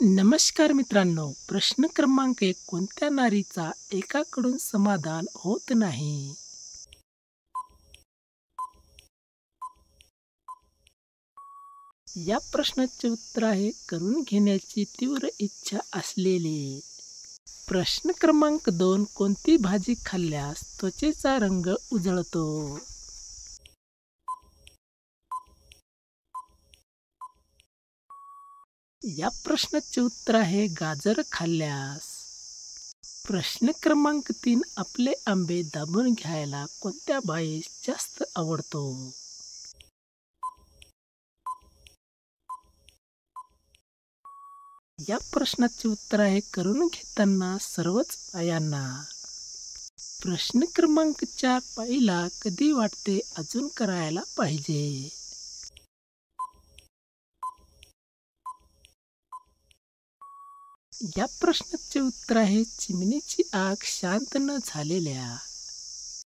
नमस्कार मित्रांनो, प्रश्न क्रमांक 1. कोणत्या नारीचा एकाकडून समाधान होत नाही? या प्रश्नाचे उत्तर आहे करून घेण्याची तीव्र इच्छा असलेले. प्रश्न क्रमांक 2. कोणती भाजी खाल्ल्यास त्वचेचा रंग उजळतो? या प्रश्नाचे उत्तर आहे गाजर खाल्ल्यास. प्रश्न क्रमांक 3. आपले आंबे दाबून घ्यायला कोणत्या बाईस जास्त आवडतो? या प्रश्नाचे उत्तर आहे करून घेताना सर्वच बायांना. प्रश्न क्रमांक 4. बाईला कधी वाटते अजून करायला पाहिजे? या प्रश्नाचे उत्तर आहे चिमणीची आग शांत न झालेल्या.